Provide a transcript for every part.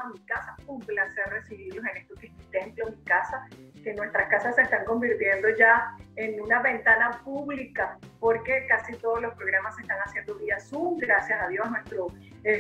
a mi casa. Un placer recibirlos en esto que es mi templo, mi casa, que nuestras casas se están convirtiendo ya en una ventana pública, porque casi todos los programas se están haciendo vía Zoom. Gracias a Dios, nuestros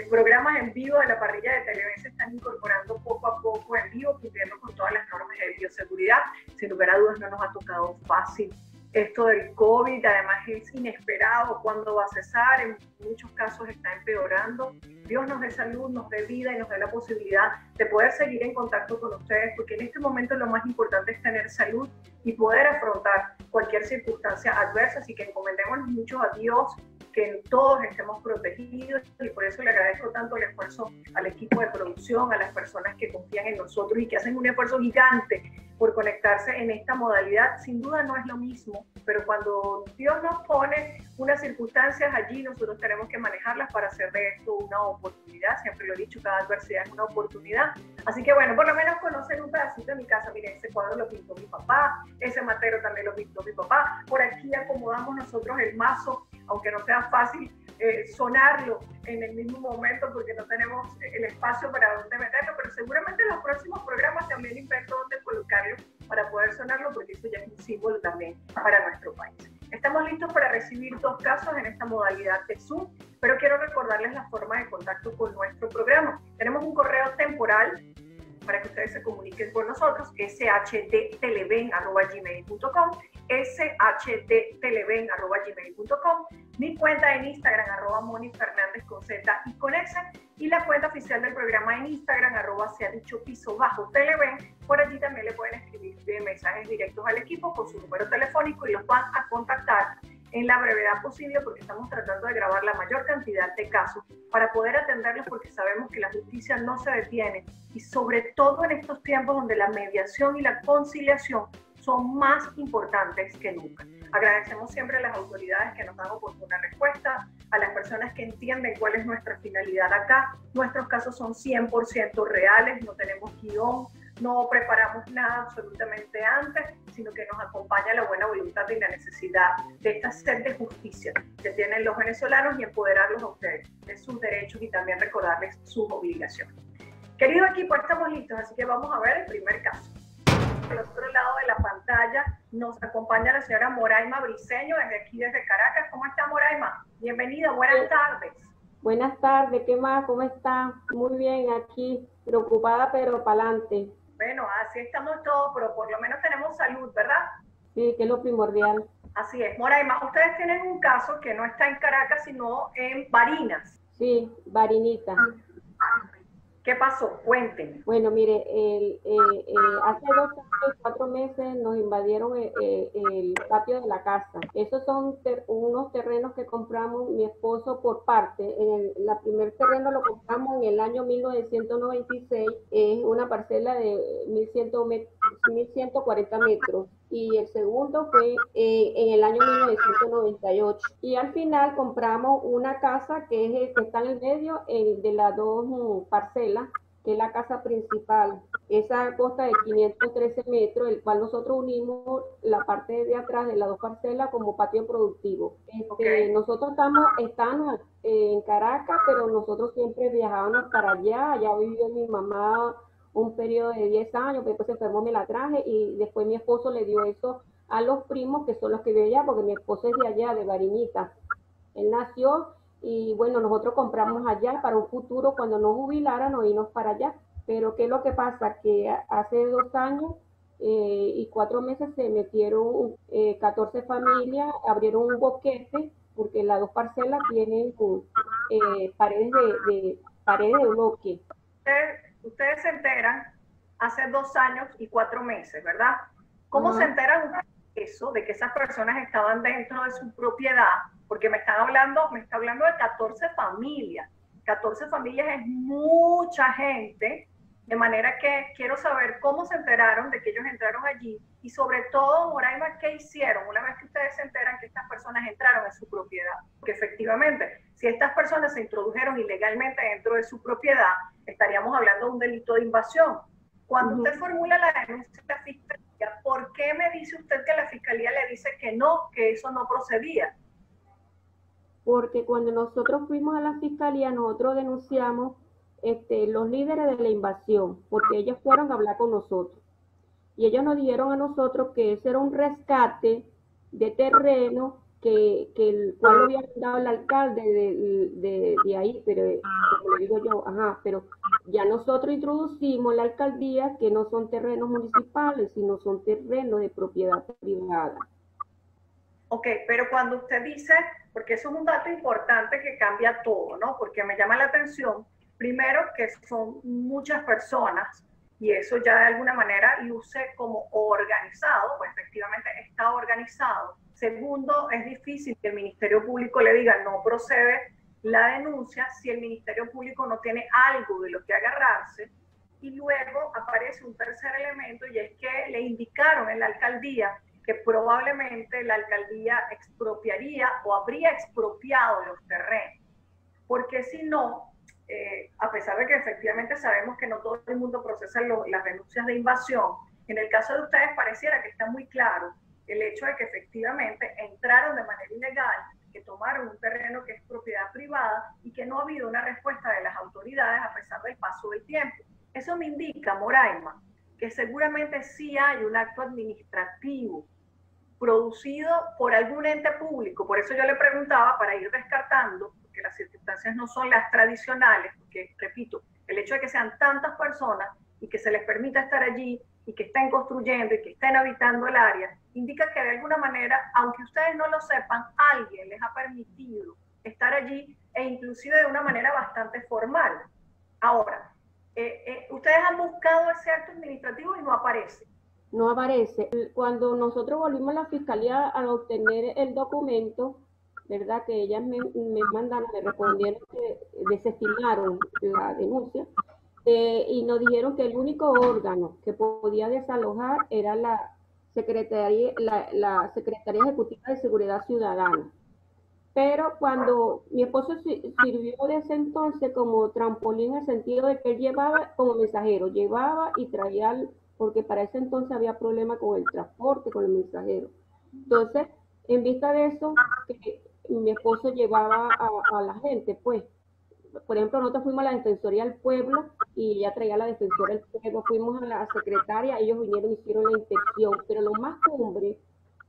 programas en vivo de la parrilla de Televen se están incorporando poco a poco en vivo, cumpliendo con todas las normas de bioseguridad. Sin lugar a dudas, no nos ha tocado fácil esto del COVID, además es inesperado cuándo va a cesar, en muchos casos está empeorando. Dios nos dé salud, nos dé vida y nos dé la posibilidad de poder seguir en contacto con ustedes, porque en este momento lo más importante es tener salud y poder afrontar cualquier circunstancia adversa, así que encomendémonos mucho a Dios, que todos estemos protegidos, y por eso le agradezco tanto el esfuerzo al equipo de producción, a las personas que confían en nosotros y que hacen un esfuerzo gigante por conectarse en esta modalidad. Sin duda no es lo mismo, pero cuando Dios nos pone unas circunstancias allí, nosotros tenemos que manejarlas para hacer de esto una oportunidad. Siempre lo he dicho, cada adversidad es una oportunidad. Así que bueno, por lo menos conocen un pedacito de mi casa. Miren, ese cuadro lo pintó mi papá, ese matero también lo pintó mi papá. Por aquí acomodamos nosotros el mazo, aunque no sea fácil sonarlo en el mismo momento porque no tenemos el espacio para dónde meterlo, pero seguramente en los próximos programas también invento dónde colocarlo para poder sonarlo, porque eso ya es un símbolo también para nuestro país. Estamos listos para recibir 2 casos en esta modalidad de Zoom, pero quiero recordarles la forma de contacto con nuestro programa. Tenemos un correo temporal para que ustedes se comuniquen con nosotros, shdteleven@gmail.com, shdteleven@gmail.com, mi cuenta en Instagram, @MoniFernández con Z y con S, y la cuenta oficial del programa en Instagram, @seadicho_Televen. Por allí también le pueden escribir mensajes directos al equipo con su número telefónico y los van a contactar en la brevedad posible, porque estamos tratando de grabar la mayor cantidad de casos para poder atenderlos, porque sabemos que la justicia no se detiene, y sobre todo en estos tiempos donde la mediación y la conciliación son más importantes que nunca. Agradecemos siempre a las autoridades que nos dan oportuna respuesta, a las personas que entienden cuál es nuestra finalidad acá. Nuestros casos son 100% reales, no tenemos guión, no preparamos nada absolutamente antes, sino que nos acompaña la buena voluntad y la necesidad de esta sed de justicia que tienen los venezolanos y empoderarlos a ustedes de sus derechos y también recordarles sus obligaciones. Querido equipo, estamos listos, así que vamos a ver el primer caso. Al otro lado de la pantalla nos acompaña la señora Moraima Briceño, desde aquí, desde Caracas. ¿Cómo está, Moraima? Bienvenida, buenas tardes. Buenas tardes, ¿qué más? ¿Cómo está? Muy bien, aquí, preocupada pero para adelante. Bueno, así estamos todos, pero por lo menos tenemos salud, ¿verdad? Sí, que es lo primordial. Así es. Moraima, ustedes tienen un caso que no está en Caracas, sino en Barinas. Sí, Barinita. ¿Qué pasó? Cuéntenme. Bueno, mire, hace 2 años y 4 meses nos invadieron el patio de la casa. Esos son unos terrenos que compramos mi esposo por parte. El primer terreno lo compramos en el año 1996, es una parcela de 1140 metros. Y el segundo fue en el año 1998. Y al final compramos una casa que es el que está en el medio de las 2 parcelas, que es la casa principal. Esa consta de 513 metros, el cual nosotros unimos la parte de atrás de las 2 parcelas como patio productivo. Okay. Nosotros estamos en Caracas, pero nosotros siempre viajábamos para allá. Allá vivió mi mamá un periodo de 10 años, después se enfermó, me la traje, y después mi esposo le dio eso a los primos, que son los que viven allá, porque mi esposo es de allá, de Barinita. Él nació, y bueno, nosotros compramos allá para un futuro, cuando nos jubilaran, o irnos para allá. Pero ¿qué es lo que pasa? Que hace 2 años y 4 meses se metieron 14 familias, abrieron un boquete, porque las 2 parcelas tienen paredes de bloque. Ustedes se enteran hace 2 años y 4 meses, ¿verdad? ¿Cómo se enteran de eso, de que esas personas estaban dentro de su propiedad? Porque me está hablando de 14 familias. 14 familias es mucha gente, de manera que quiero saber cómo se enteraron de que ellos entraron allí, y sobre todo, Moraima, ¿qué hicieron una vez que ustedes se enteran que estas personas entraron en su propiedad? Porque efectivamente, si estas personas se introdujeron ilegalmente dentro de su propiedad, estaríamos hablando de un delito de invasión. Cuando usted formula la denuncia a la fiscalía, ¿por qué me dice usted que la fiscalía le dice que no, que eso no procedía? Porque cuando nosotros fuimos a la fiscalía, nosotros denunciamos los líderes de la invasión, porque ellos fueron a hablar con nosotros. Y ellos nos dijeron a nosotros que ese era un rescate de terreno que el cual lo había dado el alcalde de ahí, pero como le digo yo, ajá, pero ya nosotros introducimos la alcaldía que no son terrenos municipales, sino son terrenos de propiedad privada. Ok, pero cuando usted dice, porque eso es un dato importante que cambia todo, ¿no? Porque me llama la atención, primero, que son muchas personas y eso ya de alguna manera luce como organizado, pues efectivamente está organizado. Segundo, es difícil que el Ministerio Público le diga no procede la denuncia si el Ministerio Público no tiene algo de lo que agarrarse. Y luego aparece un tercer elemento y es que le indicaron en la alcaldía que probablemente la alcaldía expropiaría o habría expropiado los terrenos. Porque si no, a pesar de que efectivamente sabemos que no todo el mundo procesa las denuncias de invasión, en el caso de ustedes pareciera que está muy claro el hecho de que efectivamente entraron de manera ilegal, que tomaron un terreno que es propiedad privada y que no ha habido una respuesta de las autoridades a pesar del paso del tiempo. Eso me indica, Moraima, que seguramente sí hay un acto administrativo producido por algún ente público. Por eso yo le preguntaba, para ir descartando, porque las circunstancias no son las tradicionales, porque, repito, el hecho de que sean tantas personas y que se les permita estar allí y que estén construyendo y que estén habitando el área, indica que de alguna manera, aunque ustedes no lo sepan, alguien les ha permitido estar allí e inclusive de una manera bastante formal. Ahora, ustedes han buscado ese acto administrativo y no aparece. No aparece. Cuando nosotros volvimos a la fiscalía a obtener el documento, ¿verdad? Que ellas me mandaron, me respondieron que desestimaron la denuncia y nos dijeron que el único órgano que podía desalojar era la Secretaría Ejecutiva de Seguridad Ciudadana. Pero cuando mi esposo sirvió de ese entonces como trampolín en el sentido de que él llevaba como mensajero, llevaba y traía, porque para ese entonces había problema con el transporte, con el mensajero. Entonces, en vista de eso, que mi esposo llevaba a la gente, pues, por ejemplo, nosotros fuimos a la Defensoría del Pueblo y ella traía a la Defensoría del Pueblo, fuimos a la secretaria, ellos vinieron y hicieron la inspección, pero lo más cumbre,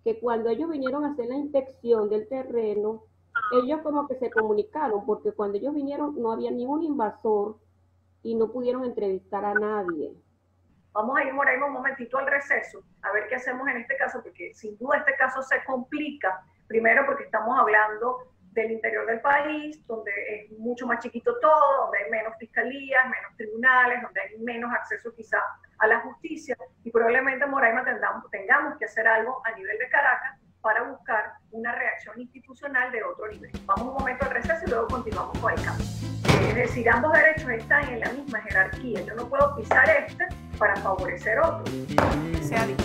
que cuando ellos vinieron a hacer la inspección del terreno, ellos como que se comunicaron, porque cuando ellos vinieron no había ningún invasor y no pudieron entrevistar a nadie. Vamos a ir, Moraima, un momentito al receso, a ver qué hacemos en este caso, porque sin duda este caso se complica, primero porque estamos hablando del interior del país, donde es mucho más chiquito todo, donde hay menos fiscalías, menos tribunales, donde hay menos acceso quizá a la justicia, y probablemente, Moraima, tengamos que hacer algo a nivel de Caracas para buscar una reacción institucional de otro nivel. Vamos un momento al receso y luego continuamos con el caso. Es decir, ambos derechos están en la misma jerarquía. Yo no puedo pisar este para favorecer otro. Se ha dicho.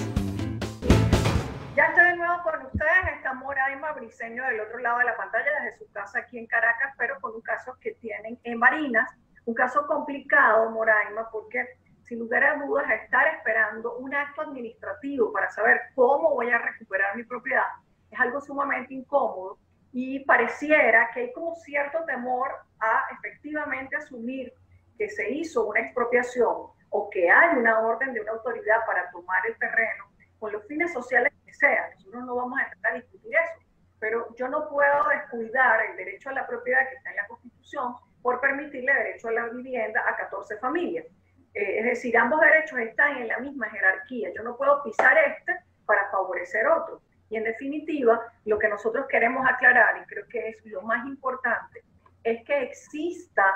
Ya estoy de nuevo con ustedes. Está Moraima Briceño del otro lado de la pantalla, desde su casa aquí en Caracas, pero con un caso que tienen en Barinas. Un caso complicado, Moraima, porque sin lugar a dudas estar esperando un acto administrativo para saber cómo voy a recuperar mi propiedad es algo sumamente incómodo. Y pareciera que hay como cierto temor a efectivamente asumir que se hizo una expropiación o que hay una orden de una autoridad para tomar el terreno con los fines sociales que sean. Nosotros no vamos a entrar a discutir eso, pero yo no puedo descuidar el derecho a la propiedad que está en la Constitución por permitirle derecho a la vivienda a 14 familias. Es decir, ambos derechos están en la misma jerarquía. Yo no puedo pisar este para favorecer otro. Y en definitiva, lo que nosotros queremos aclarar, y creo que es lo más importante, es que exista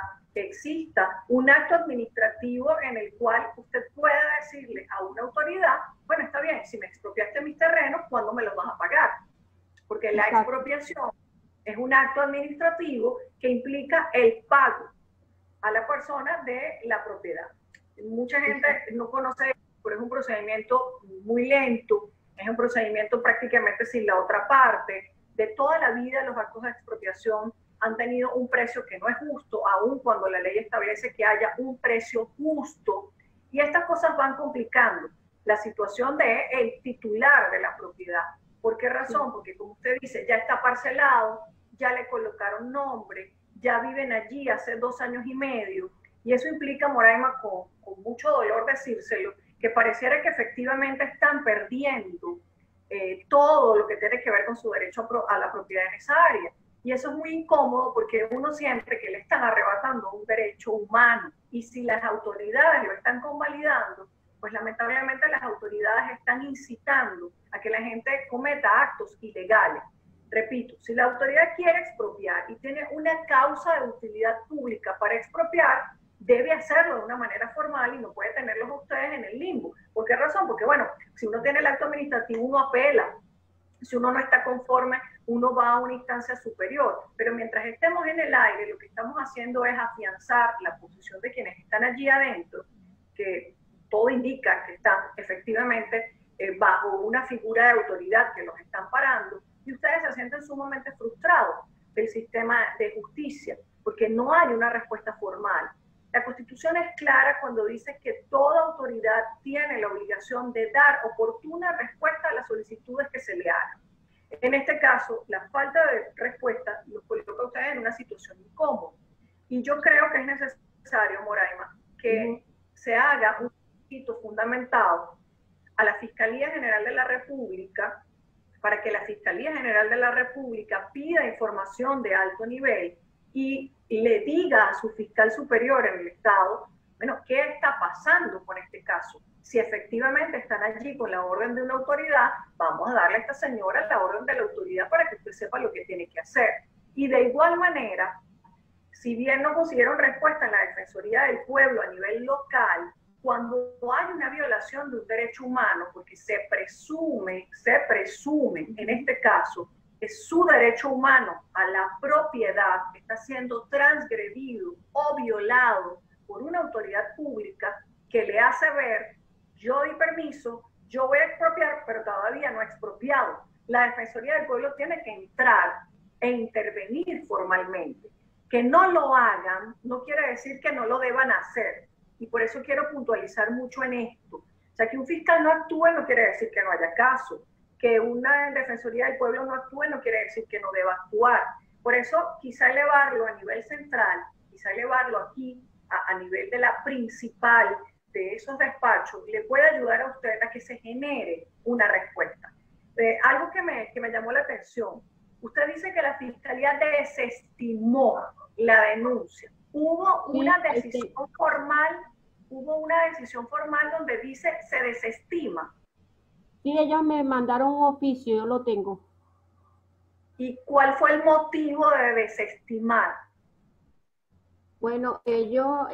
un acto administrativo en el cual usted pueda decirle a una autoridad, bueno, está bien, si me expropiaste mis terrenos, ¿cuándo me los vas a pagar? Porque la expropiación es un acto administrativo que implica el pago a la persona de la propiedad. Mucha gente no conoce, pero es un procedimiento muy lento, es un procedimiento prácticamente sin la otra parte. De toda la vida los actos de expropiación han tenido un precio que no es justo, aun cuando la ley establece que haya un precio justo. Y estas cosas van complicando la situación del titular de la propiedad. ¿Por qué razón? Porque como usted dice, ya está parcelado, ya le colocaron nombre, ya viven allí hace 2 años y medio, Y eso implica, Moraima, con mucho dolor decírselo, que pareciera que efectivamente están perdiendo todo lo que tiene que ver con su derecho a la propiedad en esa área. Y eso es muy incómodo porque uno siente que le están arrebatando un derecho humano. Y si las autoridades lo están convalidando, pues lamentablemente las autoridades están incitando a que la gente cometa actos ilegales. Repito, si la autoridad quiere expropiar y tiene una causa de utilidad pública para expropiar, debe hacerlo de una manera formal y no puede tenerlos a ustedes en el limbo. ¿Por qué razón? Porque, bueno, si uno tiene el acto administrativo, uno apela. Si uno no está conforme, uno va a una instancia superior. Pero mientras estemos en el aire, lo que estamos haciendo es afianzar la posición de quienes están allí adentro, que todo indica que están efectivamente bajo una figura de autoridad que los están parando, y ustedes se sienten sumamente frustrados del sistema de justicia, porque no hay una respuesta formal. La Constitución es clara cuando dice que toda autoridad tiene la obligación de dar oportuna respuesta a las solicitudes que se le hagan. En este caso, la falta de respuesta los coloca a ustedes en una situación incómoda. Y yo creo que es necesario, Moraima, que se haga un requisito fundamentado a la Fiscalía General de la República para que la Fiscalía General de la República pida información de alto nivel y le diga a su fiscal superior en el Estado, bueno, ¿qué está pasando con este caso? Si efectivamente están allí con la orden de una autoridad, vamos a darle a esta señora la orden de la autoridad para que usted sepa lo que tiene que hacer. Y de igual manera, si bien no consiguieron respuesta en la Defensoría del Pueblo a nivel local, cuando hay una violación de un derecho humano, porque se presume en este caso, que su derecho humano a la propiedad está siendo transgredido o violado por una autoridad pública que le hace ver, yo di permiso, yo voy a expropiar, pero todavía no he expropiado. La Defensoría del Pueblo tiene que entrar e intervenir formalmente. Que no lo hagan no quiere decir que no lo deban hacer. Y por eso quiero puntualizar mucho en esto. O sea, que un fiscal no actúe no quiere decir que no haya caso. Que una Defensoría del Pueblo no actúe no quiere decir que no deba actuar. Por eso quizá elevarlo a nivel central, quizá elevarlo aquí a nivel de la principal de esos despachos, le puede ayudar a usted a que se genere una respuesta. Algo que me llamó la atención, usted dice que la Fiscalía desestimó la denuncia. Hubo una decisión formal donde dice se desestima. Sí, ellos me mandaron un oficio, yo lo tengo. ¿Y cuál fue el motivo de desestimar? Bueno, ellos,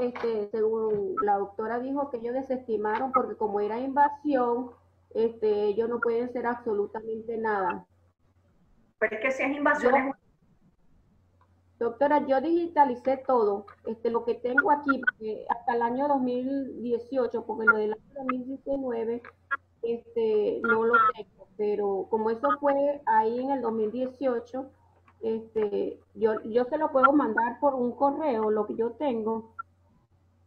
según la doctora dijo que ellos desestimaron porque como era invasión, ellos no pueden hacer absolutamente nada. Pero es que si es invasión Doctora, yo digitalicé todo, lo que tengo aquí, hasta el año 2018, porque lo del año 2019, no lo tengo, pero como eso fue ahí en el 2018, yo se lo puedo mandar por un correo, lo que yo tengo.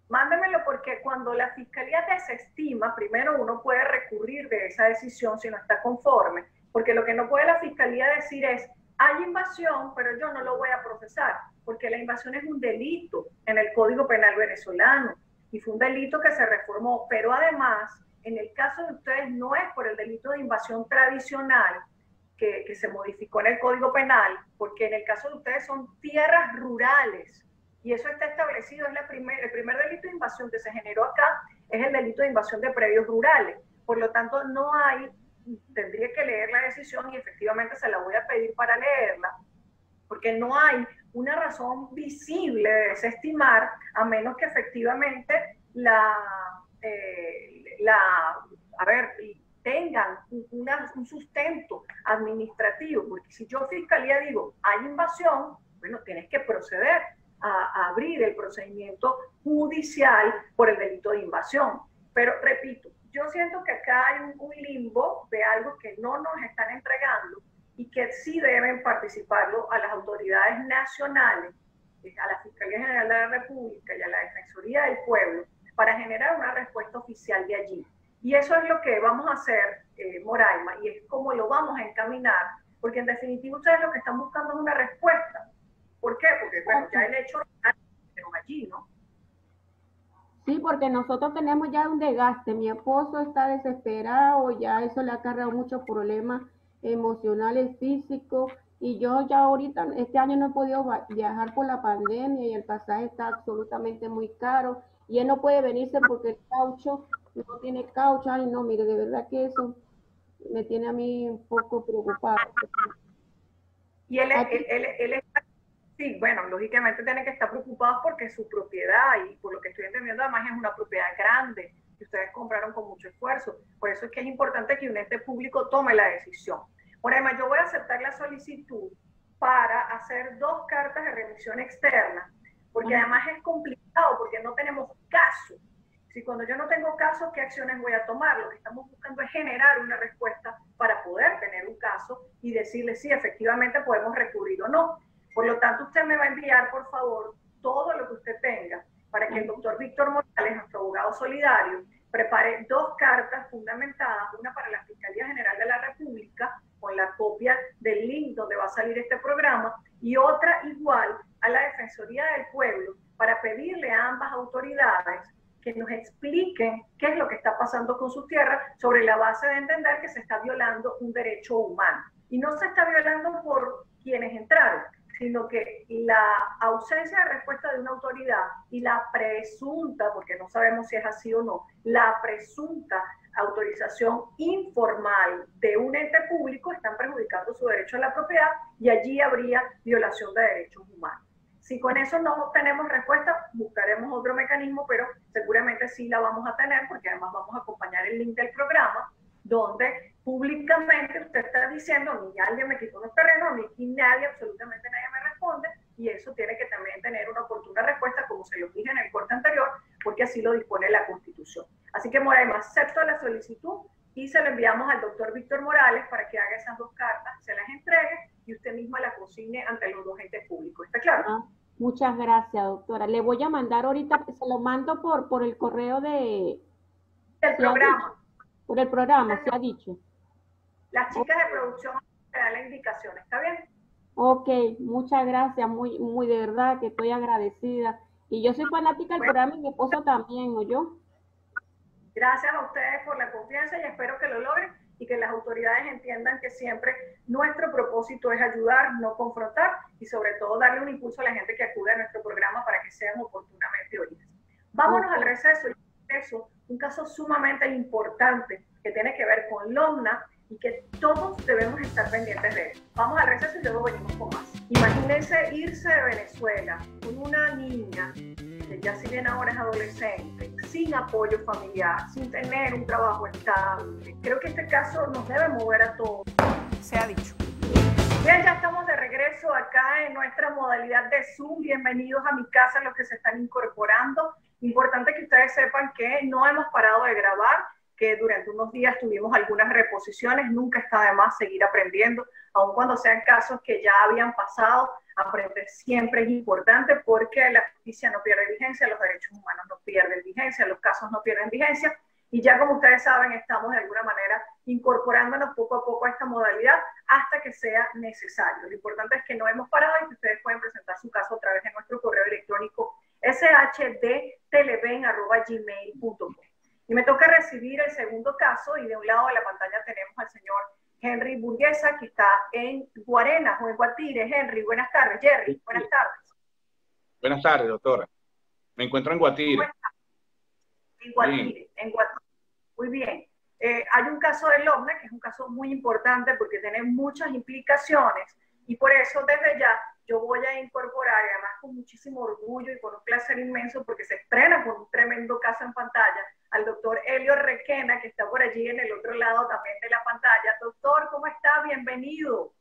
Mándemelo porque cuando la Fiscalía desestima, primero uno puede recurrir de esa decisión si no está conforme, porque lo que no puede la Fiscalía decir es, hay invasión, pero yo no lo voy a procesar, porque la invasión es un delito en el Código Penal venezolano y fue un delito que se reformó, pero además, en el caso de ustedes no es por el delito de invasión tradicional que se modificó en el Código Penal, porque en el caso de ustedes son tierras rurales, y eso está establecido, es el primer delito de invasión que se generó acá, es el delito de invasión de predios rurales. Por lo tanto, no hay, tendría que leer la decisión y efectivamente se la voy a pedir para leerla, porque no hay una razón visible de desestimar, a menos que efectivamente tengan un sustento administrativo, porque si yo fiscalía digo, hay invasión, bueno, tienes que proceder a abrir el procedimiento judicial por el delito de invasión. Pero repito, yo siento que acá hay un limbo de algo que no nos están entregando y que sí deben participarlo a las autoridades nacionales, a la Fiscalía General de la República y a la Defensoría del Pueblo, para generar una respuesta oficial de allí. Y eso es lo que vamos a hacer, Moraima, y es como lo vamos a encaminar, porque en definitiva ustedes lo que están buscando es una respuesta. ¿Por qué? Porque bueno, ya el hecho quedó allí, ¿no? Sí, porque nosotros tenemos ya un desgaste. Mi esposo está desesperado, ya eso le ha cargado muchos problemas emocionales, físicos, y yo ya ahorita, este año no he podido viajar por la pandemia y el pasaje está absolutamente muy caro, y él no puede venirse porque el caucho no tiene caucho. Ay, no, mire, de verdad que eso me tiene a mí un poco preocupada. Y sí, bueno, lógicamente tienen que estar preocupados porque es su propiedad y por lo que estoy entendiendo además es una propiedad grande que ustedes compraron con mucho esfuerzo. Por eso es que es importante que un ente público tome la decisión. Por además, yo voy a aceptar la solicitud para hacer 2 cartas de remisión externa, porque además es complicado, porque no tenemos caso. Si cuando yo no tengo caso, ¿qué acciones voy a tomar? Lo que estamos buscando es generar una respuesta para poder tener un caso y decirle si efectivamente podemos recurrir o no. Por lo tanto, usted me va a enviar, por favor, todo lo que usted tenga para que el doctor Víctor Morales, nuestro abogado solidario, prepare 2 cartas fundamentadas, una para la Fiscalía General de la República, con la copia del link donde va a salir este programa, y otra igual a la Defensoría del Pueblo, para pedirle a ambas autoridades que nos expliquen qué es lo que está pasando con su tierra sobre la base de entender que se está violando un derecho humano. Y no se está violando por quienes entraron, sino que la ausencia de respuesta de una autoridad y la presunta, porque no sabemos si es así o no, la presunta autorización informal de un ente público están perjudicando su derecho a la propiedad y allí habría violación de derechos humanos. Si con eso no tenemos respuesta, buscaremos otro mecanismo, pero seguramente sí la vamos a tener, porque además vamos a acompañar el link del programa, donde públicamente usted está diciendo, a mí alguien me quitó los terrenos, a mí aquí nadie, absolutamente nadie me responde, y eso tiene que también tener una oportuna respuesta, como se lo dije en el corte anterior, porque así lo dispone la Constitución. Así que, Moraima, acepto la solicitud y se lo enviamos al doctor Víctor Morales para que haga esas 2 cartas, se las entregue y usted misma la consigne ante los 2 entes públicos. ¿Está claro? Muchas gracias, doctora. Le voy a mandar ahorita, se lo mando por el correo del programa. Por el programa, se ha dicho. Las chicas de producción te dan la indicación, ¿está bien? Ok, muchas gracias, muy de verdad que estoy agradecida. Y yo soy fanática del programa y mi esposo también, ¿o yo? Gracias a ustedes por la confianza y espero que lo logren y que las autoridades entiendan que siempre nuestro propósito es ayudar, no confrontar y sobre todo darle un impulso a la gente que acude a nuestro programa para que sean oportunamente oídas. Vámonos al receso. Un caso sumamente importante que tiene que ver con Lomna y que todos debemos estar pendientes de él. Vamos al receso y luego venimos con más. Imagínense irse de Venezuela con una niña que ya si bien ahora es adolescente, sin apoyo familiar, sin tener un trabajo estable. Creo que este caso nos debe mover a todos. Se ha dicho. Bien, ya estamos de regreso acá en nuestra modalidad de Zoom. Bienvenidos a mi casa los que se están incorporando. Importante que ustedes sepan que no hemos parado de grabar, que durante unos días tuvimos algunas reposiciones. Nunca está de más seguir aprendiendo, aun cuando sean casos que ya habían pasado. Aprender siempre es importante porque la justicia no pierde vigencia, los derechos humanos no pierden vigencia, los casos no pierden vigencia. Y ya como ustedes saben, estamos de alguna manera incorporándonos poco a poco a esta modalidad hasta que sea necesario. Lo importante es que no hemos parado y que ustedes pueden presentar su caso a través de nuestro correo electrónico shdteleven@gmail.com. Y me toca recibir el segundo caso y de un lado de la pantalla tenemos al señor Henry Burguesa, que está en Guarenas o en Guatire. Henry, buenas tardes. Jerry, buenas tardes. Buenas tardes, doctora. Me encuentro en Guatire. En Guatire, en Guatire. Muy bien. Hay un caso de Lomna, que es un caso muy importante porque tiene muchas implicaciones y por eso desde ya yo voy a incorporar, y además con muchísimo orgullo y con un placer inmenso porque se estrena con un tremendo caso en pantalla, al doctor Helio Requena, que está por allí en el otro lado también de la pantalla. Doctor, ¿cómo está? Bienvenido.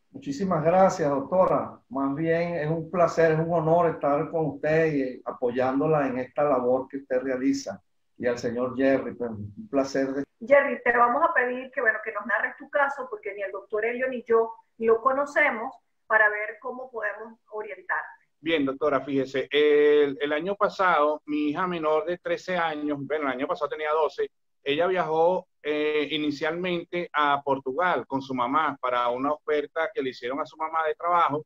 Muchísimas gracias, doctora. Más bien es un placer, es un honor estar con usted y apoyándola en esta labor que usted realiza. Y al señor Jerry, pues, un placer. Jerry, te vamos a pedir que, bueno, que nos narres tu caso, porque ni el doctor Helio ni yo lo conocemos, para ver cómo podemos orientarte. Bien, doctora, fíjese, el año pasado, mi hija menor de 13 años, bueno, el año pasado tenía 12, ella viajó inicialmente a Portugal con su mamá para una oferta que le hicieron a su mamá de trabajo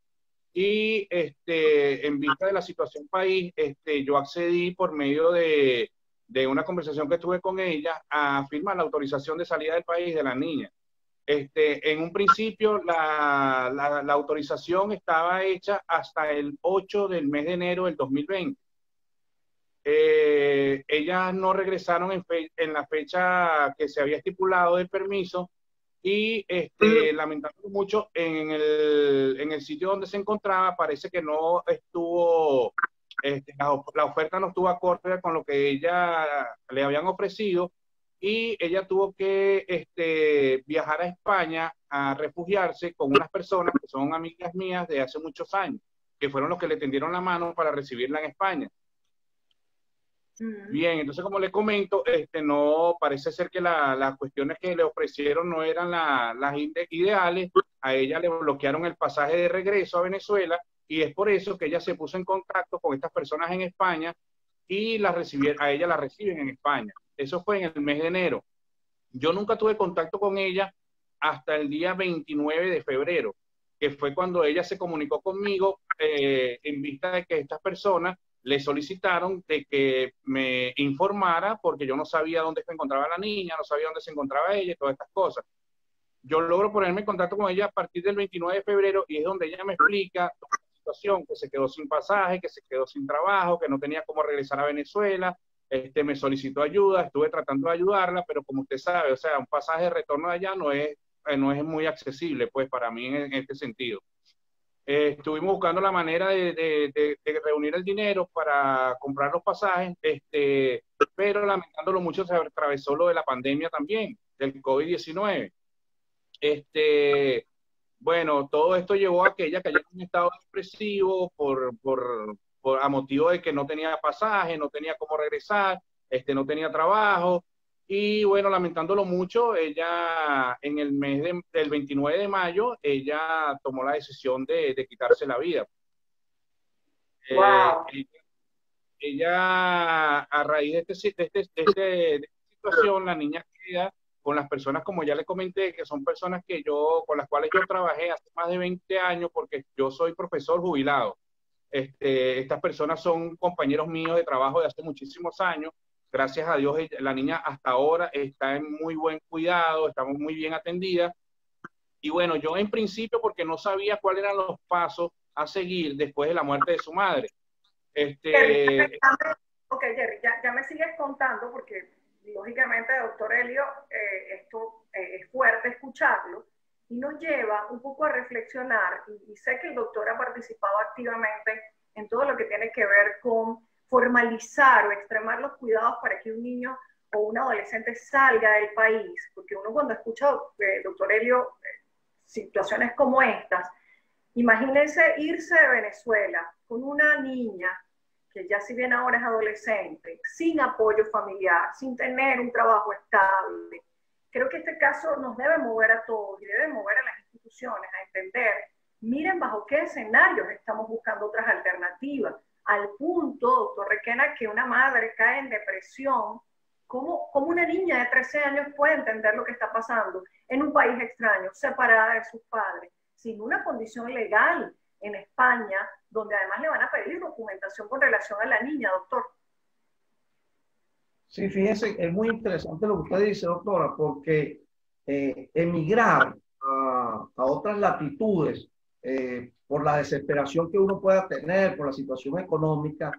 y en vista de la situación país, yo accedí por medio de de una conversación que tuve con ella, a firmar la autorización de salida del país de la niña. En un principio, la autorización estaba hecha hasta el 8 del mes de enero del 2020. Ellas no regresaron en la fecha que se había estipulado del permiso y lamentándolo mucho, en el sitio donde se encontraba parece que no estuvo, la oferta no estuvo acorde con lo que ella le habían ofrecido y ella tuvo que viajar a España a refugiarse con unas personas que son amigas mías de hace muchos años, que fueron los que le tendieron la mano para recibirla en España. Bien, entonces como le comento, no parece ser que las cuestiones que le ofrecieron no eran las ideales. A ella le bloquearon el pasaje de regreso a Venezuela y es por eso que ella se puso en contacto con estas personas en España y a ella la reciben en España. Eso fue en el mes de enero. Yo nunca tuve contacto con ella hasta el día 29 de febrero, que fue cuando ella se comunicó conmigo en vista de que estas personas le solicitaron de que me informara porque yo no sabía dónde se encontraba la niña, no sabía dónde se encontraba ella y todas estas cosas. Yo logro ponerme en contacto con ella a partir del 29 de febrero y es donde ella me explica la situación, que se quedó sin pasaje, que se quedó sin trabajo, que no tenía cómo regresar a Venezuela. Me solicitó ayuda, estuve tratando de ayudarla, pero como usted sabe, o sea, un pasaje de retorno de allá no es muy accesible, pues, para mí en este sentido. Estuvimos buscando la manera de reunir el dinero para comprar los pasajes, pero lamentándolo mucho se atravesó lo de la pandemia también, del COVID-19. Bueno, todo esto llevó a que ella cayera en un estado depresivo a motivo de que no tenía pasaje, no tenía cómo regresar, no tenía trabajo. Y bueno, lamentándolo mucho, ella en el mes del 29 de mayo, ella tomó la decisión de quitarse la vida. Wow. Ella, a raíz de esta situación, la niña queda con las personas, como ya le comenté, que son personas con las cuales yo trabajé hace más de 20 años, porque yo soy profesor jubilado. Estas personas son compañeros míos de trabajo de hace muchísimos años. Gracias a Dios, la niña hasta ahora está en muy buen cuidado, estamos muy bien atendida. Y bueno, yo en principio, porque no sabía cuáles eran los pasos a seguir después de la muerte de su madre. Ok, Jerry, ya me sigues contando, porque lógicamente, doctor Elio, esto es fuerte escucharlo y nos lleva un poco a reflexionar, y sé que el doctor ha participado activamente en todo lo que tiene que ver con formalizar o extremar los cuidados para que un niño o un adolescente salga del país, porque uno cuando escucha, doctor Elio, situaciones como estas, imagínense irse de Venezuela con una niña que ya si bien ahora es adolescente, sin apoyo familiar, sin tener un trabajo estable. Creo que este caso nos debe mover a todos y debe mover a las instituciones a entender, miren bajo qué escenarios estamos buscando otras alternativas, al punto, doctor Requena, que una madre cae en depresión. ¿Cómo una niña de 13 años puede entender lo que está pasando en un país extraño, separada de sus padres, sin una condición legal en España, donde además le van a pedir documentación con relación a la niña, doctor? Sí, fíjense, es muy interesante lo que usted dice, doctora, porque emigrar a otras latitudes por la desesperación que uno pueda tener, por la situación económica,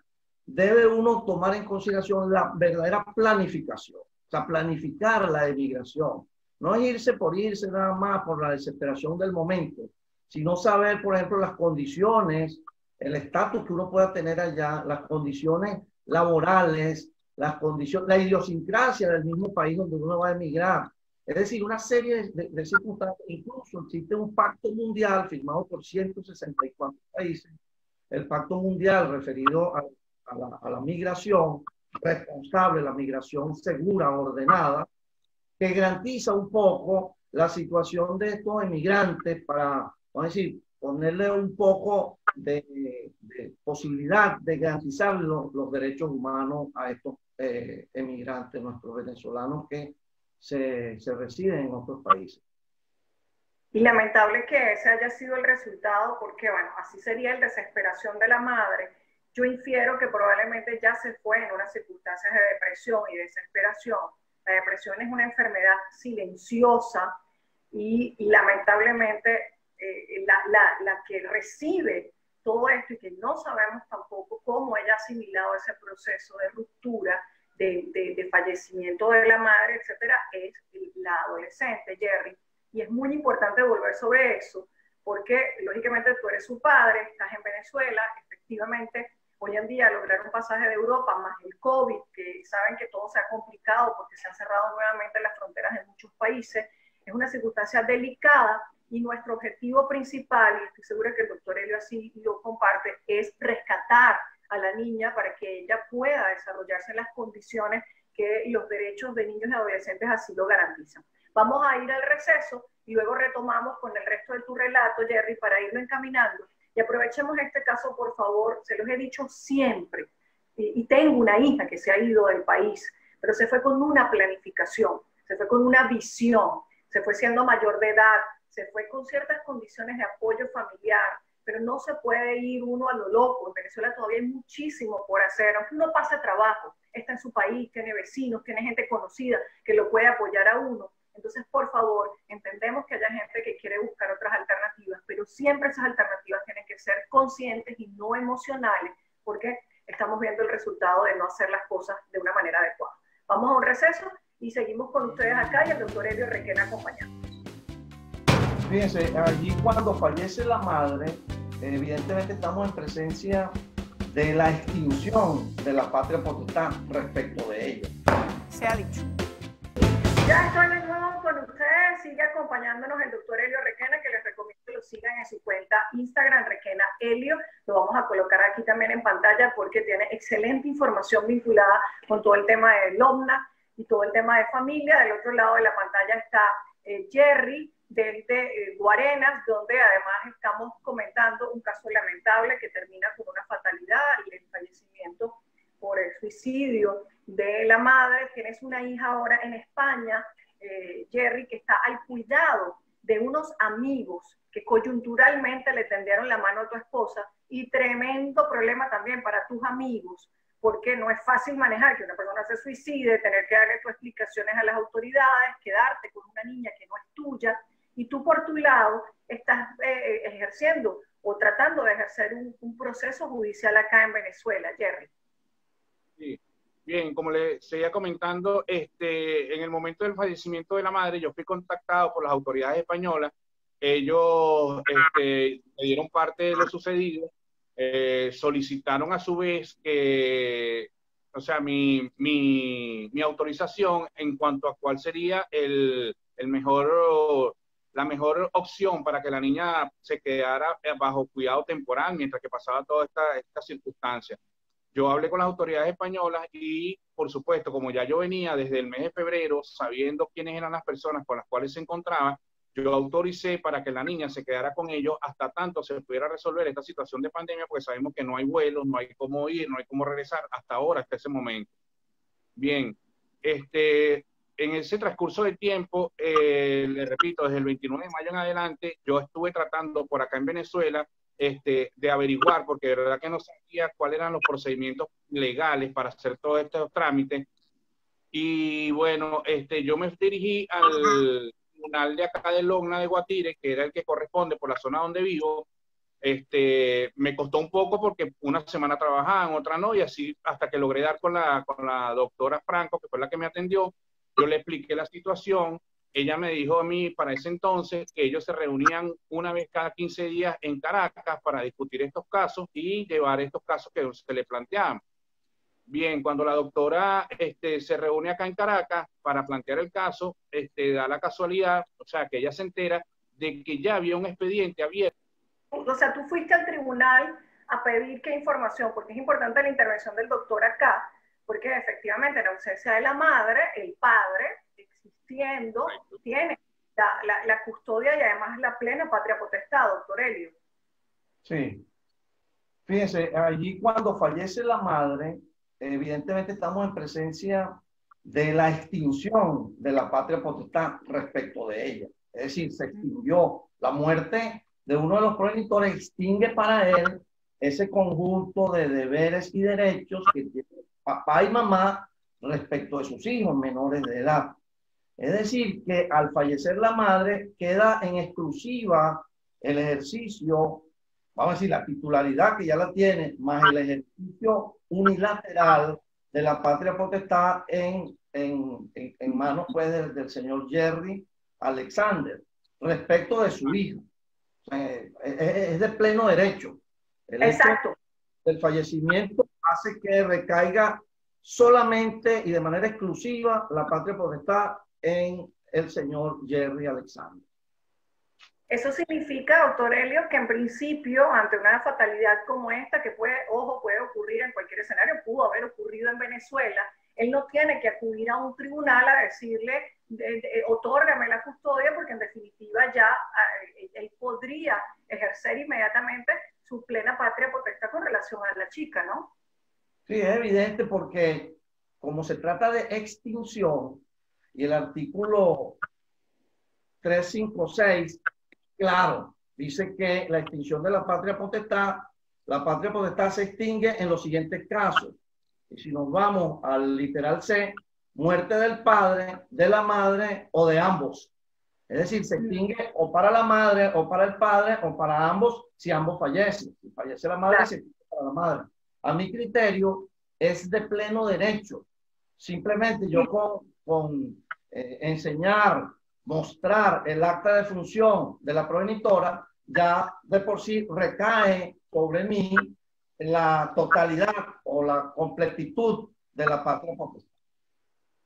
debe uno tomar en consideración la verdadera planificación, o sea, planificar la emigración. No es irse por irse nada más por la desesperación del momento, sino saber, por ejemplo, las condiciones, el estatus que uno pueda tener allá, las condiciones laborales, las condiciones, la idiosincrasia del mismo país donde uno va a emigrar. Es decir, una serie de circunstancias. Incluso existe un pacto mundial firmado por 164 países, el pacto mundial referido a la migración responsable, la migración segura, ordenada, que garantiza un poco la situación de estos emigrantes para, vamos a decir, ponerle un poco de posibilidad de garantizar los derechos humanos a estos emigrantes, nuestros venezolanos que se residen en otros países. Y lamentable que ese haya sido el resultado, porque bueno, así sería el desesperación de la madre. yo infiero que probablemente ya se fue en unas circunstancias de depresión y desesperación. La depresión es una enfermedad silenciosa y lamentablemente la que recibe todo esto y que no sabemos tampoco cómo ella ha asimilado ese proceso de ruptura, de fallecimiento de la madre, etcétera, es la adolescente, Jerry. Y es muy importante volver sobre eso, porque lógicamente tú eres su padre, estás en Venezuela, efectivamente, hoy en día lograr un pasaje de Europa más el COVID, que saben que todo se ha complicado porque se han cerrado nuevamente las fronteras de muchos países, es una circunstancia delicada y nuestro objetivo principal, y estoy segura que el doctor Helio así lo comparte, es rescatar a la niña para que ella pueda desarrollarse en las condiciones que los derechos de niños y adolescentes así lo garantizan. Vamos a ir al receso y luego retomamos con el resto de tu relato, Jerry, para irlo encaminando. Y aprovechemos este caso, por favor, se los he dicho siempre. Y tengo una hija que se ha ido del país, pero se fue con una planificación, se fue con una visión, se fue siendo mayor de edad, se fue con ciertas condiciones de apoyo familiar, pero no se puede ir uno a lo loco. En Venezuela todavía hay muchísimo por hacer, aunque uno pasa trabajo, está en su país, tiene vecinos, tiene gente conocida que lo puede apoyar a uno. Entonces, por favor, entendemos que haya gente que quiere buscar otras alternativas, pero siempre esas alternativas tienen que ser conscientes y no emocionales, porque estamos viendo el resultado de no hacer las cosas de una manera adecuada. Vamos a un receso y seguimos con ustedes acá y el doctor Helio Requena acompañándonos. Fíjense, allí cuando fallece la madre, evidentemente estamos en presencia de la extinción de la patria potestad respecto de ella. Se ha dicho. Ya estoy de nuevo con ustedes, sigue acompañándonos el doctor Helio Requena, que les recomiendo que lo sigan en su cuenta Instagram, Requena Helio. Lo vamos a colocar aquí también en pantalla porque tiene excelente información vinculada con todo el tema del OMNA y todo el tema de familia. Del otro lado de la pantalla está Jerry, desde Guarenas, donde además estamos comentando un caso lamentable que termina con una fatalidad y el fallecimiento por el suicidio de la madre. Tienes una hija ahora en España, Jerry, que está al cuidado de unos amigos que coyunturalmente le tendieron la mano a tu esposa, y tremendo problema también para tus amigos, porque no es fácil manejar que una persona se suicide, tener que darle tus explicaciones a las autoridades, quedarte con una niña que no es tuya, y tú por tu lado estás ejerciendo o tratando de ejercer un proceso judicial acá en Venezuela, Jerry. Sí. Bien, como le seguía comentando, en el momento del fallecimiento de la madre, yo fui contactado por las autoridades españolas. Ellos me dieron parte de lo sucedido, solicitaron a su vez que, o sea, mi autorización en cuanto a cuál sería la mejor opción para que la niña se quedara bajo cuidado temporal mientras que pasaba toda esta circunstancia. Yo hablé con las autoridades españolas y, por supuesto, como ya yo venía desde el mes de febrero sabiendo quiénes eran las personas con las cuales se encontraba, yo autoricé para que la niña se quedara con ellos hasta tanto se pudiera resolver esta situación de pandemia, porque sabemos que no hay vuelos, no hay cómo ir, no hay cómo regresar hasta ahora, hasta ese momento. Bien, en ese transcurso del tiempo, le repito, desde el 29 de mayo en adelante, yo estuve tratando por acá en Venezuela de averiguar, porque de verdad que no sabía cuáles eran los procedimientos legales para hacer todos estos trámites. Y bueno, yo me dirigí al tribunal de acá de Logna de Guatire, que era el que corresponde por la zona donde vivo. Me costó un poco porque una semana trabajaban, otra no, y así hasta que logré dar con la doctora Franco, que fue la que me atendió. Yo le expliqué la situación. Ella me dijo a mí para ese entonces que ellos se reunían una vez cada 15 días en Caracas para discutir estos casos y llevar estos casos que se le planteaban. Bien, cuando la doctora se reúne acá en Caracas para plantear el caso, da la casualidad, o sea, que ella se entera de que ya había un expediente abierto. O sea, tú fuiste al tribunal a pedir qué información, porque es importante la intervención del doctor acá, porque efectivamente en ausencia de la madre, el padre, existiendo, tiene la custodia y además la plena patria potestad, doctor Helio. Sí. Fíjense, allí cuando fallece la madre, evidentemente estamos en presencia de la extinción de la patria potestad respecto de ella. Es decir, se extinguió. La muerte de uno de los progenitores extingue para él ese conjunto de deberes y derechos que tienen papá y mamá respecto de sus hijos menores de edad. Es decir, que al fallecer la madre queda en exclusiva el ejercicio, vamos a decir, la titularidad que ya la tiene, más el ejercicio unilateral de la patria potestad en manos pues del señor Jerry Alexander respecto de su hijo. O sea, es de pleno derecho. El Exacto. hecho del fallecimiento hace que recaiga solamente y de manera exclusiva la patria potestad en el señor Jerry Alexander. Eso significa, doctor Helio, que en principio, ante una fatalidad como esta, que puede ocurrir en cualquier escenario, pudo haber ocurrido en Venezuela, él no tiene que acudir a un tribunal a decirle, otórgame la custodia, porque en definitiva ya él podría ejercer inmediatamente su plena patria potestad con relación a la chica, ¿no? Sí, es evidente porque como se trata de extinción y el artículo 356, claro, dice que la extinción de la patria potestad se extingue en los siguientes casos. Y si nos vamos al literal C, muerte del padre, de la madre o de ambos. Es decir, se extingue o para la madre o para el padre o para ambos si ambos fallecen. Si fallece la madre, se extingue para la madre. A mi criterio, es de pleno derecho. Simplemente yo con enseñar, mostrar el acta de función de la progenitora, ya de por sí recae sobre mí la totalidad o la completitud de la patria potestad.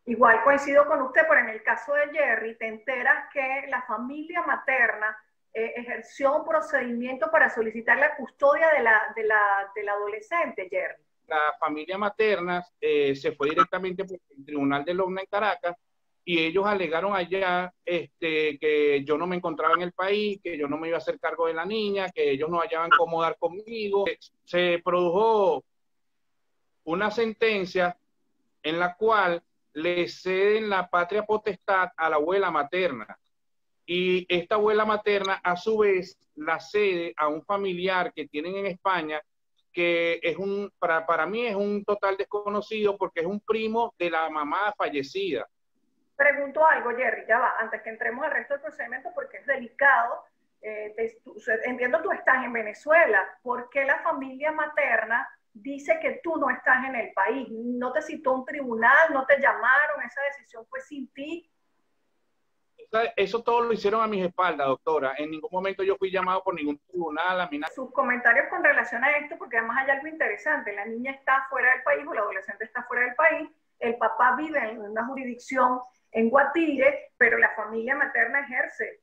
Igual coincido con usted, pero en el caso de Jerry, te enteras que la familia materna ejerció un procedimiento para solicitar la custodia de la adolescente, Jerry. La familia materna se fue directamente por el Tribunal de Loja en Caracas y ellos alegaron allá que yo no me encontraba en el país, que yo no me iba a hacer cargo de la niña, que ellos no hallaban cómo dar conmigo. Se produjo una sentencia en la cual le ceden la patria potestad a la abuela materna. Y esta abuela materna, a su vez, la cede a un familiar que tienen en España, que es para mí es un total desconocido porque es un primo de la mamá fallecida. Pregunto algo, Jerry, ya va, antes que entremos al resto del procedimiento, porque es delicado. Entiendo, tú estás en Venezuela. ¿Por qué la familia materna dice que tú no estás en el país? ¿No te citó un tribunal? ¿No te llamaron? ¿Esa decisión fue sin ti? Eso todo lo hicieron a mis espaldas, doctora. En ningún momento yo fui llamado por ningún tribunal. A mí nada. Sus comentarios con relación a esto, porque además hay algo interesante. La niña está fuera del país o la adolescente está fuera del país. El papá vive en una jurisdicción en Guatire, pero la familia materna ejerce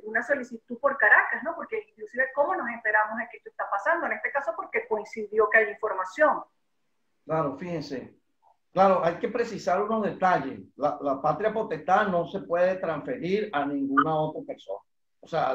una solicitud por Caracas, ¿no? Porque inclusive, ¿cómo nos enteramos de que esto está pasando? En este caso, porque coincidió que hay información. Claro, fíjense. Claro, hay que precisar unos detalles. La patria potestad no se puede transferir a ninguna otra persona. O sea,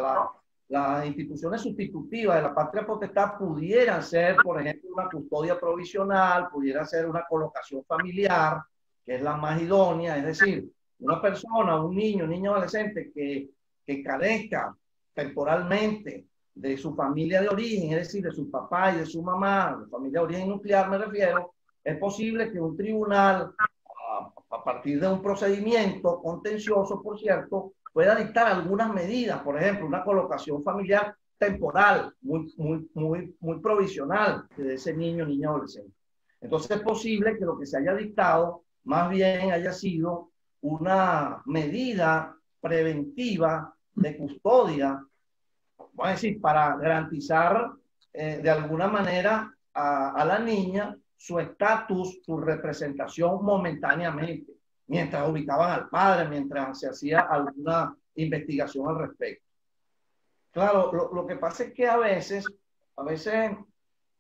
las instituciones sustitutivas de la patria potestad pudieran ser, por ejemplo, una custodia provisional, pudiera ser una colocación familiar, que es la más idónea, es decir, una persona, un niño adolescente que carezca temporalmente de su familia de origen, es decir, de su papá y de su mamá, de familia de origen nuclear me refiero, es posible que un tribunal, a partir de un procedimiento contencioso, por cierto, pueda dictar algunas medidas, por ejemplo, una colocación familiar temporal, muy provisional de ese niño adolescente. Entonces es posible que lo que se haya dictado más bien haya sido una medida preventiva de custodia, vamos a decir, para garantizar de alguna manera a la niña su estatus, su representación momentáneamente, mientras ubicaban al padre, mientras se hacía alguna investigación al respecto. Claro, lo que pasa es que a veces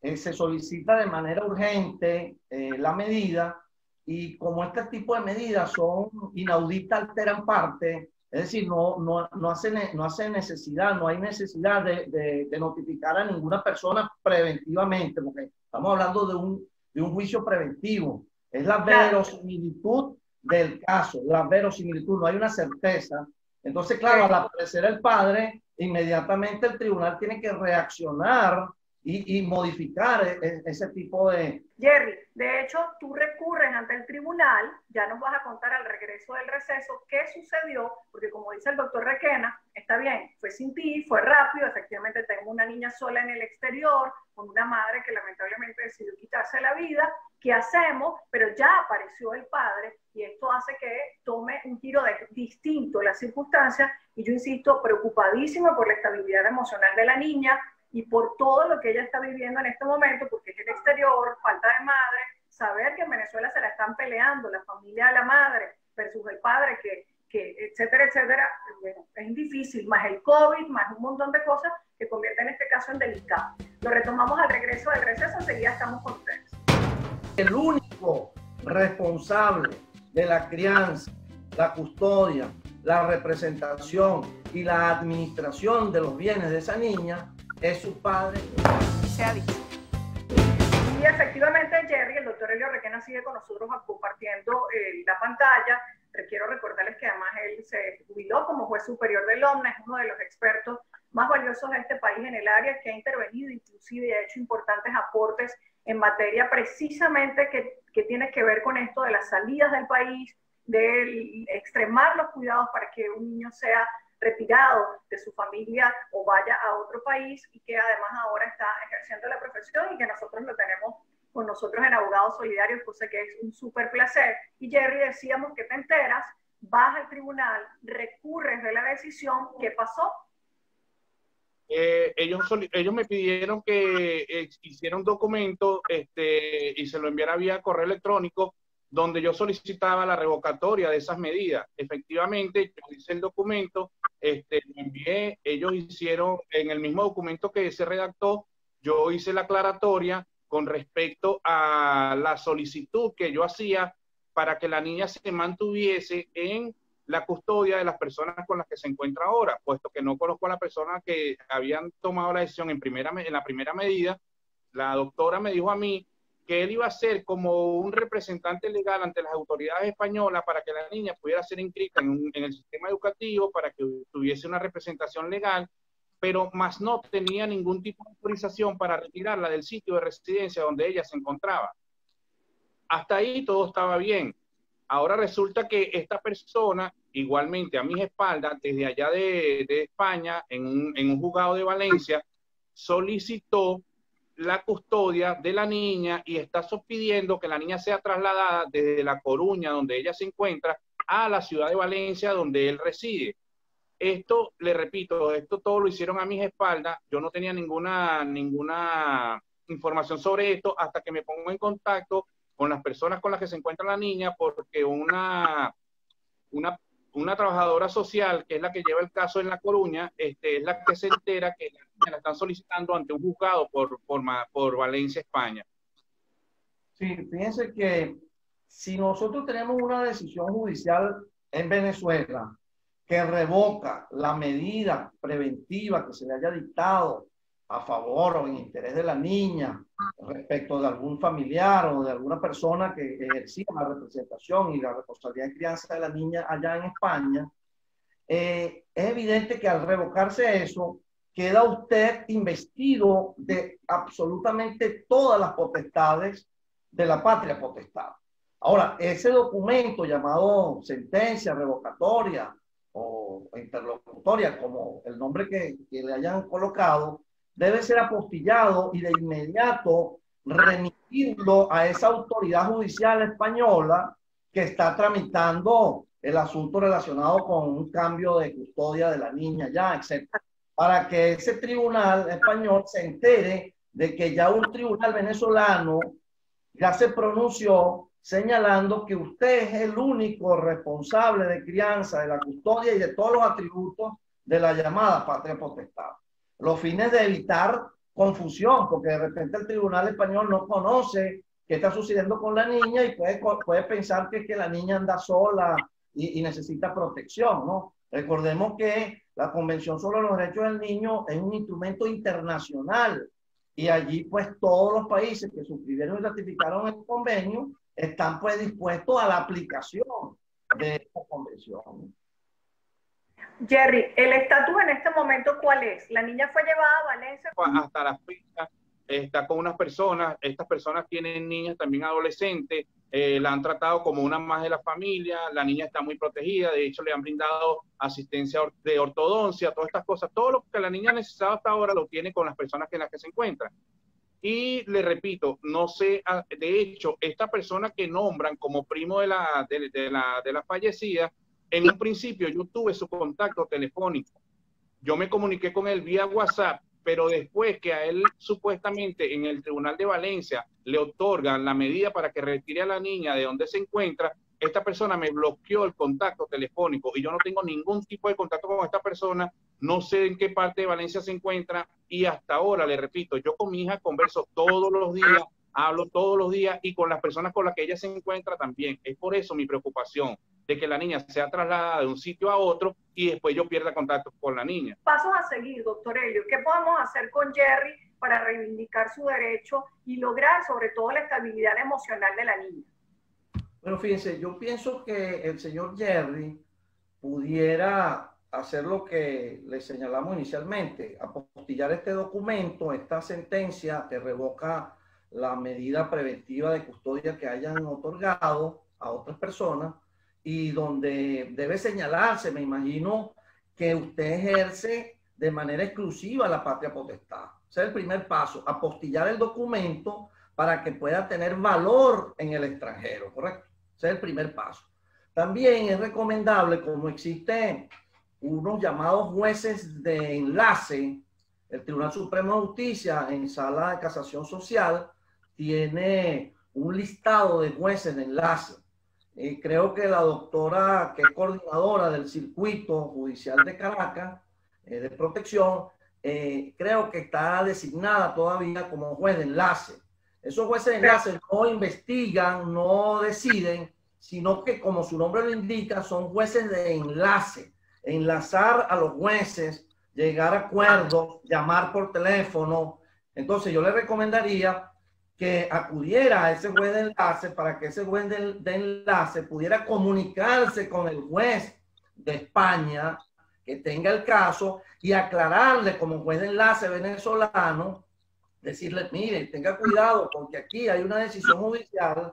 se solicita de manera urgente la medida, y como este tipo de medidas son inauditas, alteran parte, es decir, no hace necesidad, no hay necesidad de notificar a ninguna persona preventivamente, porque estamos hablando de un juicio preventivo. Es la verosimilitud del caso, la verosimilitud, no hay una certeza. Entonces, claro, al aparecer el padre, inmediatamente el tribunal tiene que reaccionar y modificar ese tipo de... Jerry, de hecho, tú recurres ante el tribunal, ya nos vas a contar al regreso del receso qué sucedió, porque como dice el doctor Requena, está bien, fue sin ti, fue rápido, efectivamente tengo una niña sola en el exterior, con una madre que lamentablemente decidió quitarse la vida, ¿qué hacemos? Pero ya apareció el padre y esto hace que tome un giro distinto la circunstancia y yo insisto, preocupadísima por la estabilidad emocional de la niña, y por todo lo que ella está viviendo en este momento, porque es el exterior, falta de madre, saber que en Venezuela se la están peleando la familia de la madre versus el padre, que etcétera, etcétera, bueno, es difícil, más el COVID, más un montón de cosas que convierten este caso en delicado. Lo retomamos al regreso del receso, enseguida estamos con ustedes. El único responsable de la crianza, la custodia, la representación y la administración de los bienes de esa niña es su padre. Se ha dicho. Y efectivamente, Jerry, el doctor Elio Requena sigue con nosotros compartiendo la pantalla. Quiero recordarles que además él se jubiló como juez superior del OMNA, es uno de los expertos más valiosos de este país en el área, que ha intervenido inclusive y ha hecho importantes aportes en materia precisamente que tiene que ver con esto de las salidas del país, de extremar los cuidados para que un niño sea retirado de su familia o vaya a otro país y que además ahora está ejerciendo la profesión y que nosotros lo tenemos con nosotros en Abogados Solidarios, cosa que es un súper placer. Y Jerry, decíamos que te enteras, vas al tribunal, recurres de la decisión, ¿qué pasó? Ellos me pidieron que hiciera un documento y se lo enviara vía correo electrónico donde yo solicitaba la revocatoria de esas medidas. Efectivamente, yo hice el documento, lo envié, ellos hicieron, en el mismo documento que se redactó, yo hice la aclaratoria con respecto a la solicitud que yo hacía para que la niña se mantuviese en la custodia de las personas con las que se encuentra ahora, puesto que no conozco a la persona que habían tomado la decisión en la primera medida. La doctora me dijo a mí que él iba a ser como un representante legal ante las autoridades españolas para que la niña pudiera ser inscrita en el sistema educativo, para que tuviese una representación legal, pero más no tenía ningún tipo de autorización para retirarla del sitio de residencia donde ella se encontraba. Hasta ahí todo estaba bien. Ahora resulta que esta persona, igualmente a mis espaldas, desde allá de España, en un juzgado de Valencia, solicitó la custodia de la niña y está pidiendo que la niña sea trasladada desde La Coruña, donde ella se encuentra, a la ciudad de Valencia, donde él reside. Esto, le repito, esto todo lo hicieron a mis espaldas. Yo no tenía ninguna información sobre esto hasta que me pongo en contacto con las personas con las que se encuentra la niña, porque una trabajadora social, que es la que lleva el caso en La Coruña, es la que se entera que la niña la están solicitando ante un juzgado por Valencia, España. Sí, fíjense que si nosotros tenemos una decisión judicial en Venezuela que revoca la medida preventiva que se le haya dictado a favor o en interés de la niña respecto de algún familiar o de alguna persona que ejercía la representación y la responsabilidad de crianza de la niña allá en España, es evidente que al revocarse eso, queda usted investido de absolutamente todas las potestades de la patria potestad. Ahora, ese documento llamado sentencia revocatoria o interlocutoria, como el nombre que le hayan colocado, debe ser apostillado y de inmediato remitirlo a esa autoridad judicial española que está tramitando el asunto relacionado con un cambio de custodia de la niña ya, etc. Para que ese tribunal español se entere de que ya un tribunal venezolano ya se pronunció señalando que usted es el único responsable de crianza, de la custodia y de todos los atributos de la llamada patria potestad. Los fines de evitar confusión, porque de repente el tribunal español no conoce qué está sucediendo con la niña y puede pensar que la niña anda sola y necesita protección, ¿no? Recordemos que la Convención sobre los Derechos del Niño es un instrumento internacional y allí pues todos los países que suscribieron y ratificaron el convenio están pues dispuestos a la aplicación de esta convención. Jerry, ¿el estatus en este momento cuál es? ¿La niña fue llevada a Valencia? Hasta la fecha está con unas personas, estas personas tienen niñas también adolescentes, la han tratado como una más de la familia, la niña está muy protegida, de hecho le han brindado asistencia de ortodoncia, todas estas cosas, todo lo que la niña necesitaba hasta ahora lo tiene con las personas en las que se encuentra. Y le repito, no sé, de hecho, esta persona que nombran como primo de la fallecida, en un principio yo tuve su contacto telefónico. Yo me comuniqué con él vía WhatsApp, pero después que a él supuestamente en el Tribunal de Valencia le otorgan la medida para que retire a la niña de donde se encuentra, esta persona me bloqueó el contacto telefónico y yo no tengo ningún tipo de contacto con esta persona, no sé en qué parte de Valencia se encuentra y hasta ahora, le repito, yo con mi hija converso todos los días, hablo todos los días y con las personas con las que ella se encuentra también. Es por eso mi preocupación de que la niña sea trasladada de un sitio a otro y después yo pierda contacto con la niña. Pasos a seguir, doctor Helio. ¿Qué podemos hacer con Jerry para reivindicar su derecho y lograr sobre todo la estabilidad emocional de la niña? Bueno, fíjense, yo pienso que el señor Jerry pudiera hacer lo que le señalamos inicialmente, apostillar este documento, esta sentencia que revoca la medida preventiva de custodia que hayan otorgado a otras personas y donde debe señalarse, me imagino, que usted ejerce de manera exclusiva la patria potestad. Ese es el primer paso, apostillar el documento para que pueda tener valor en el extranjero, ¿correcto? Ese es el primer paso. También es recomendable, como existen unos llamados jueces de enlace, el Tribunal Supremo de Justicia en sala de casación social tiene un listado de jueces de enlace. Creo que la doctora, que es coordinadora del circuito judicial de Caracas, de protección, creo que está designada todavía como juez de enlace. Esos jueces de enlace no investigan, no deciden, sino que, como su nombre lo indica, son jueces de enlace. Enlazar a los jueces, llegar a acuerdos, llamar por teléfono. Entonces yo le recomendaría que acudiera a ese juez de enlace para que ese juez de enlace pudiera comunicarse con el juez de España que tenga el caso y aclararle como juez de enlace venezolano, decirle, mire, tenga cuidado porque aquí hay una decisión judicial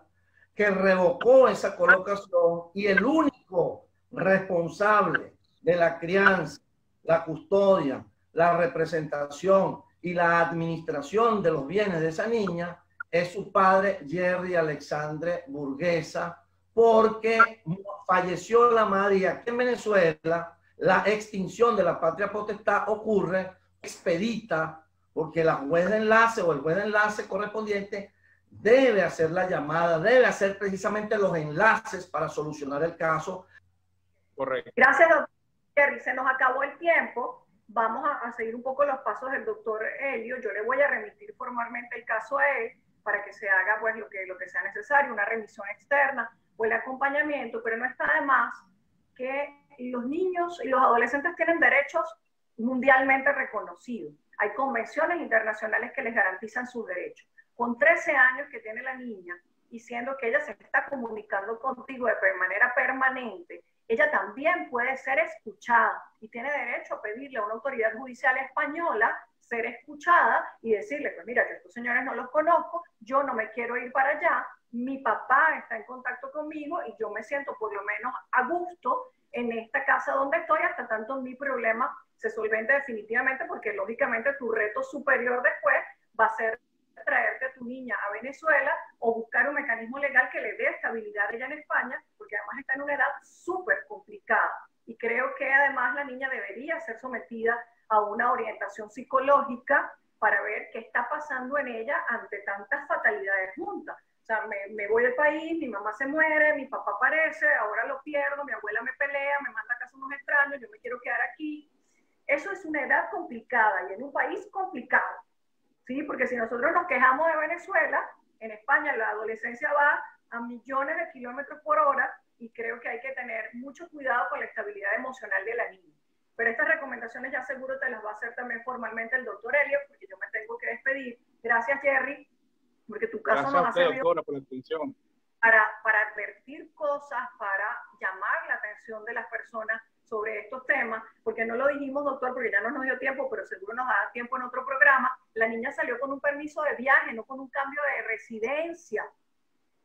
que revocó esa colocación y el único responsable de la crianza, la custodia, la representación y la administración de los bienes de esa niña es su padre Jerry Alexandre Burguesa, porque falleció la madre y aquí en Venezuela la extinción de la patria potestad ocurre expedita porque la juez de enlace o el juez de enlace correspondiente debe hacer la llamada, debe hacer precisamente los enlaces para solucionar el caso. Correcto. Gracias, doctor Jerry. Se nos acabó el tiempo. Vamos a seguir un poco los pasos del doctor Helio. Yo le voy a remitir formalmente el caso a él para que se haga pues lo que sea necesario, una remisión externa o el acompañamiento, pero no está de más que los niños y los adolescentes tienen derechos mundialmente reconocidos. Hay convenciones internacionales que les garantizan sus derechos. Con 13 años que tiene la niña, y siendo que ella se está comunicando contigo de manera permanente, ella también puede ser escuchada y tiene derecho a pedirle a una autoridad judicial española ser escuchada y decirle, pues mira, yo a estos señores no los conozco, yo no me quiero ir para allá, mi papá está en contacto conmigo y yo me siento por lo menos a gusto en esta casa donde estoy hasta tanto mi problema se solvente definitivamente, porque lógicamente tu reto superior después va a ser traerte a tu niña a Venezuela o buscar un mecanismo legal que le dé estabilidad a ella en España, porque además está en una edad súper complicada. Y creo que además la niña debería ser sometida a una orientación psicológica para ver qué está pasando en ella ante tantas fatalidades juntas. O sea, me voy del país, mi mamá se muere, mi papá aparece, ahora lo pierdo, mi abuela me pelea, me manda a casa unos extraños, yo me quiero quedar aquí. Eso es una edad complicada y en un país complicado. ¿Sí? Porque si nosotros nos quejamos de Venezuela, en España la adolescencia va a millones de kilómetros por hora y creo que hay que tener mucho cuidado con la estabilidad emocional de la niña. Pero estas recomendaciones ya seguro te las va a hacer también formalmente el doctor Helio, porque yo me tengo que despedir. Gracias, Jerry, porque tu caso nos ha servido doctora, por la atención. Para advertir cosas, para llamar la atención de las personas sobre estos temas, porque no lo dijimos, doctor, porque ya no nos dio tiempo, pero seguro nos da tiempo en otro programa. La niña salió con un permiso de viaje, no con un cambio de residencia,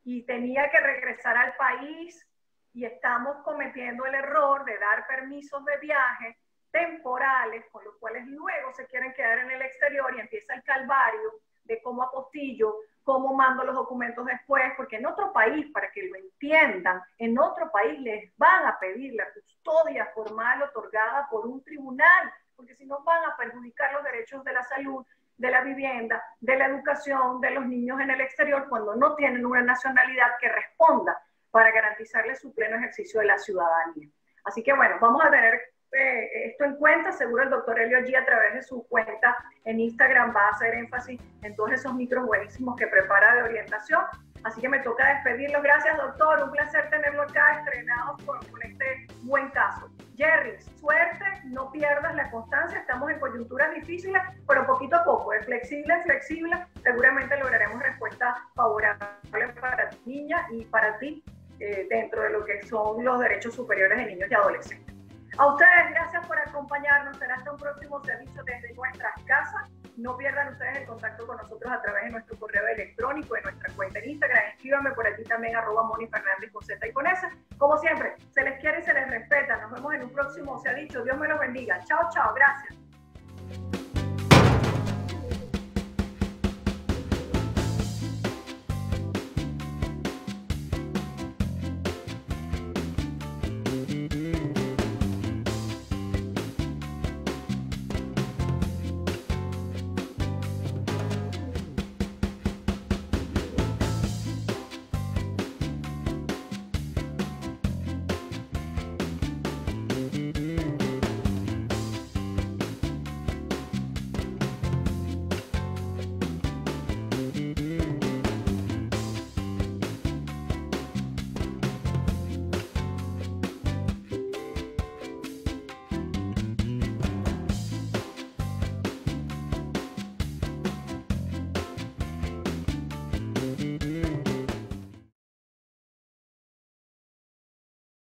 y tenía que regresar al país, y estamos cometiendo el error de dar permisos de viaje temporales, con los cuales luego se quieren quedar en el exterior y empieza el calvario de cómo apostillo, cómo mando los documentos después, porque en otro país, para que lo entiendan, en otro país les van a pedir la custodia formal otorgada por un tribunal, porque si no van a perjudicar los derechos de la salud, de la vivienda, de la educación de los niños en el exterior cuando no tienen una nacionalidad que responda para garantizarles su pleno ejercicio de la ciudadanía. Así que bueno, vamos a tener esto en cuenta. Seguro el doctor Elio G a través de su cuenta en Instagram va a hacer énfasis en todos esos micros buenísimos que prepara de orientación. Así que me toca despedirlo. Gracias, doctor. Un placer tenerlo acá estrenado con este buen caso. Jerry, suerte, no pierdas la constancia. Estamos en coyunturas difíciles, pero poquito a poco, es flexible, seguramente lograremos respuesta favorable para tu niña y para ti dentro de lo que son los derechos superiores de niños y adolescentes. A ustedes, gracias por acompañarnos. Será hasta un próximo servicio desde nuestras casas. No pierdan ustedes el contacto con nosotros a través de nuestro correo electrónico, de nuestra cuenta en Instagram. Escríbanme por allí también, @MoniFernández con Z y con S. Como siempre, se les quiere y se les respeta. Nos vemos en un próximo Se ha Dicho. Dios me los bendiga. Chao, chao. Gracias.